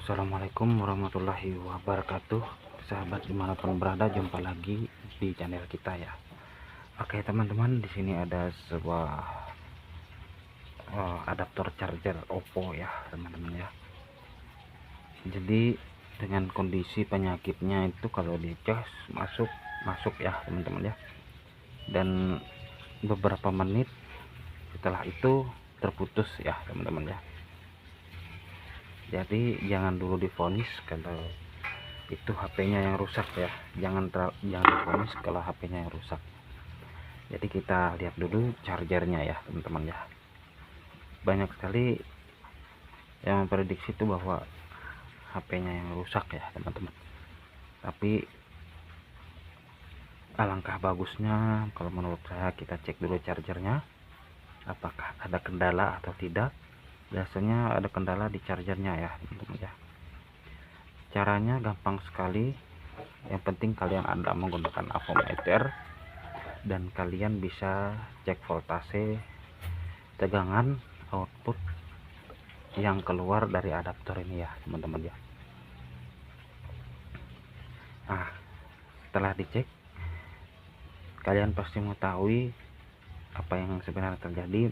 Assalamualaikum warahmatullahi wabarakatuh. Sahabat dimanapun berada, jumpa lagi di channel kita ya. Oke teman-teman, di sini ada sebuah adaptor charger Oppo ya teman-teman ya. Jadi dengan kondisi penyakitnya itu kalau dicas masuk ya teman-teman ya. Dan beberapa menit setelah itu terputus ya teman-teman ya. Jadi jangan dulu divonis kalau itu HP-nya yang rusak ya. Jangan divonis kalau HP-nya yang rusak. Jadi kita lihat dulu chargernya ya teman-teman ya. Banyak sekali yang memprediksi itu bahwa HP-nya yang rusak ya teman-teman. Tapi alangkah bagusnya kalau menurut saya kita cek dulu chargernya, apakah ada kendala atau tidak. Biasanya ada kendala di chargernya ya teman-teman ya. Caranya gampang sekali. Yang penting kalian ada menggunakan avometer dan kalian bisa cek voltase, tegangan, output yang keluar dari adaptor ini ya teman-teman ya. Nah, setelah dicek kalian pasti mengetahui apa yang sebenarnya terjadi.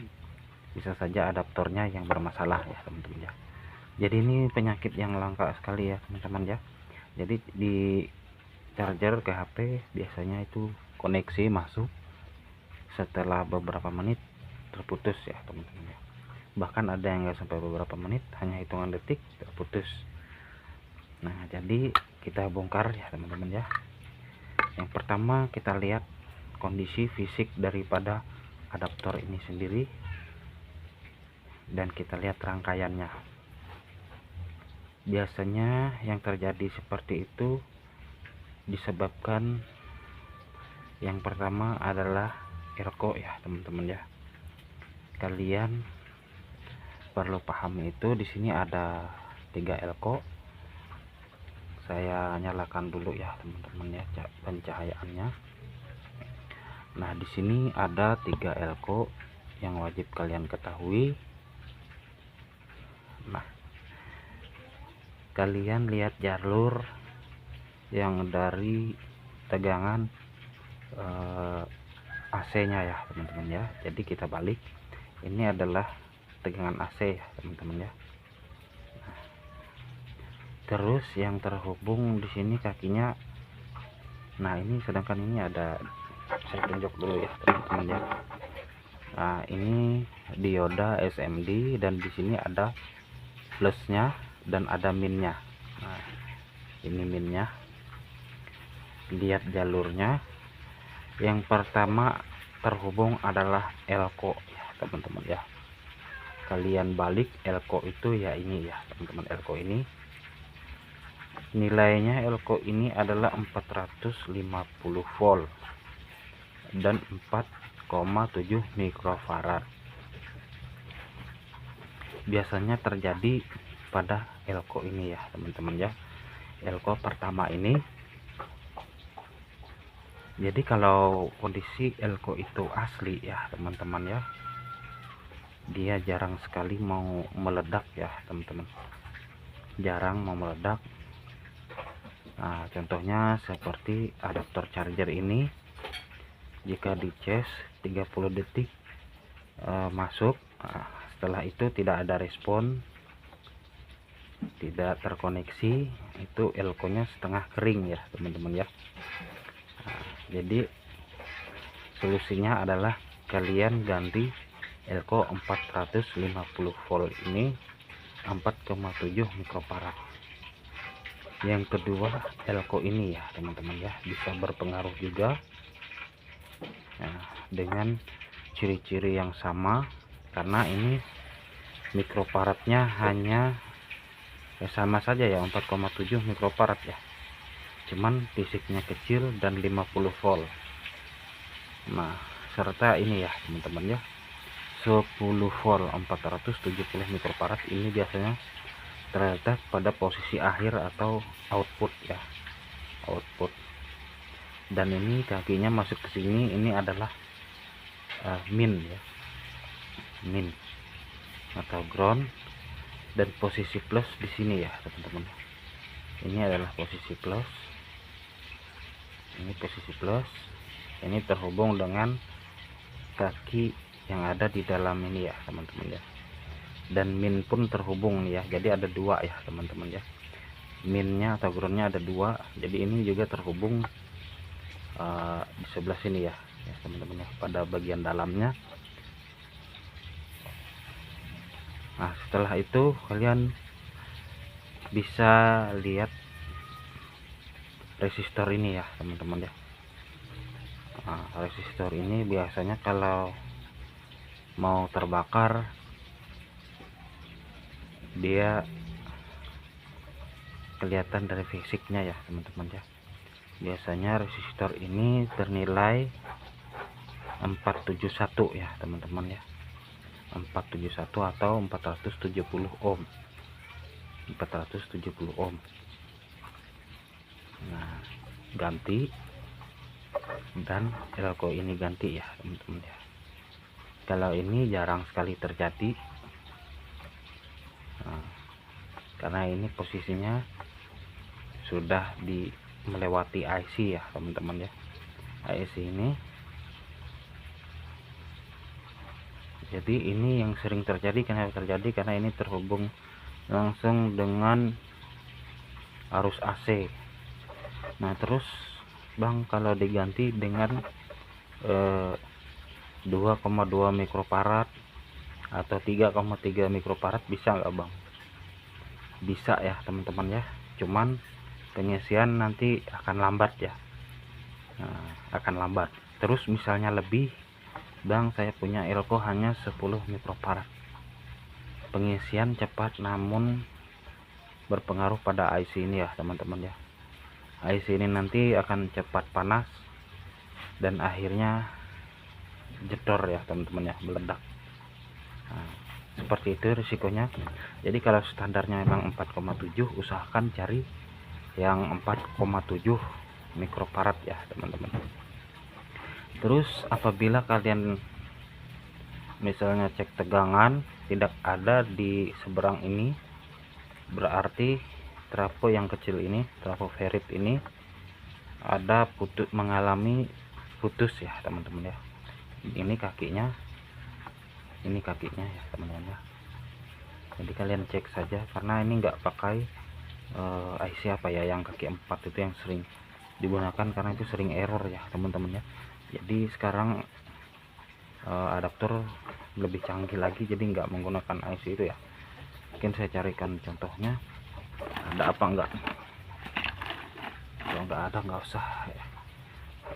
Bisa saja adaptornya yang bermasalah ya teman-teman ya. Jadi ini penyakit yang langka sekali ya teman-teman ya. Jadi di charger ke HP biasanya itu koneksi masuk, setelah beberapa menit terputus ya teman-teman ya. Bahkan ada yang nggak sampai beberapa menit, hanya hitungan detik terputus. Nah jadi kita bongkar ya teman-teman ya. Yang pertama kita lihat kondisi fisik daripada adaptor ini sendiri dan kita lihat rangkaiannya. Biasanya yang terjadi seperti itu disebabkan yang pertama adalah elko ya teman-teman ya. Kalian perlu paham itu. Di sini ada 3 elko. Saya nyalakan dulu ya teman-teman ya pencahayaannya. Nah di sini ada 3 elko yang wajib kalian ketahui. Nah kalian lihat jalur yang dari tegangan AC-nya ya teman-teman ya. Jadi kita balik, ini adalah tegangan AC ya teman-teman ya. Terus yang terhubung di sini kakinya. Nah ini sedangkan ini ada, saya tunjuk dulu ya teman-teman ya. Nah ini dioda SMD dan di sini ada plusnya dan ada minnya. Nah ini minnya. Lihat jalurnya. Yang pertama terhubung adalah elko ya teman-teman ya. Kalian balik elko itu ya ini ya teman-teman. Elko ini nilainya, elko ini adalah 450 volt dan 4,7 mikrofarad. Biasanya terjadi pada elko ini ya teman-teman ya. Elko pertama ini. Jadi kalau kondisi elko itu asli ya teman-teman ya, dia jarang sekali mau meledak ya teman-teman. Jarang mau meledak. Nah contohnya seperti adaptor charger ini. Jika dicas 30 detik masuk. Nah, setelah itu tidak ada respon, tidak terkoneksi, itu elko nya setengah kering ya teman-teman ya. Nah, jadi solusinya adalah kalian ganti elko 450 volt ini 4,7 mikrofarad. Yang kedua elko ini ya teman-teman ya, bisa berpengaruh juga. Nah, dengan ciri-ciri yang sama, karena ini mikrofaradnya hanya sama saja ya 4,7 mikrofarad ya, cuman fisiknya kecil dan 50 volt. Nah serta ini ya teman-teman ya, 10 volt 470 mikrofarad ini biasanya terletak pada posisi akhir atau output ya, output. Dan ini kakinya masuk ke sini, ini adalah min ya, min atau ground. dan posisi plus di sini ya teman-teman. Ini adalah posisi plus, ini posisi plus, ini terhubung dengan kaki yang ada di dalam ini ya teman-teman ya. Dan min pun terhubung ya, jadi ada dua ya teman-teman ya, minnya atau groundnya ada dua, jadi ini juga terhubung di sebelah sini ya teman-teman ya, pada bagian dalamnya. Nah setelah itu kalian bisa lihat resistor ini ya teman-teman ya. Nah, resistor ini biasanya kalau mau terbakar dia kelihatan dari fisiknya ya teman-teman ya. Biasanya resistor ini ternilai 471 ya teman-teman ya, 471 atau 470 ohm, 470 ohm. Nah ganti, dan elko ini ganti ya teman-teman ya. Kalau ini jarang sekali terjadi, nah, karena ini posisinya sudah melewati IC ya teman-teman ya, IC ini. Jadi ini yang sering terjadi, karena ini terhubung langsung dengan arus AC. Nah terus bang, kalau diganti dengan 2,2 mikrofarad atau 3,3 mikrofarad bisa nggak bang? Bisa ya teman-teman ya, cuman pengisian nanti akan lambat ya. Nah, akan lambat. Terus misalnya lebih bang, saya punya elko hanya 10 mikrofarad, pengisian cepat namun berpengaruh pada IC ini ya teman-teman ya. IC ini nanti akan cepat panas dan akhirnya jedor ya teman-teman ya, meledak. Nah, seperti itu risikonya. Jadi kalau standarnya memang 4,7, usahakan cari yang 4,7 mikrofarad ya teman-teman. Terus apabila kalian misalnya cek tegangan tidak ada di seberang ini, berarti trafo yang kecil ini, trafo ferit ini ada mengalami putus ya teman-teman ya. Ini kakinya ya teman-teman ya. Jadi kalian cek saja, karena ini enggak pakai IC apa ya, yang kaki 4 itu yang sering digunakan, karena itu sering error ya teman-teman ya. Jadi sekarang adaptor lebih canggih lagi, jadi nggak menggunakan IC itu ya. Mungkin saya carikan contohnya, ada apa enggak. Kalau nggak ada nggak usah ya.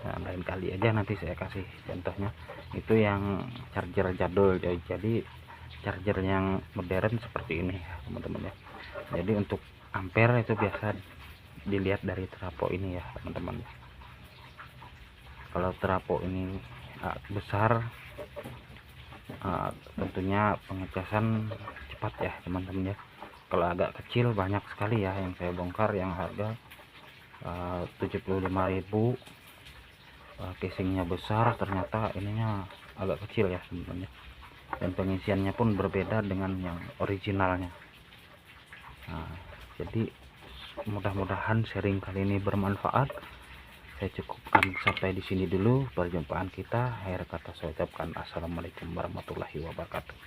Nah, lain kali aja nanti saya kasih contohnya. Itu yang charger jadul, jadi charger yang modern seperti ini ya teman-teman ya. Jadi untuk ampere itu biasa dilihat dari trafo ini ya teman-teman ya. Kalau trafo ini besar, tentunya pengecasan cepat ya teman-teman ya. Kalau agak kecil, banyak sekali ya yang saya bongkar yang harga 75.000, casingnya besar, ternyata ininya agak kecil ya teman-teman ya. Dan pengisiannya pun berbeda dengan yang originalnya. Nah, jadi mudah-mudahan sharing kali ini bermanfaat. Saya cukupkan sampai di sini dulu perjumpaan kita. Akhir kata saya ucapkan assalamualaikum warahmatullahi wabarakatuh.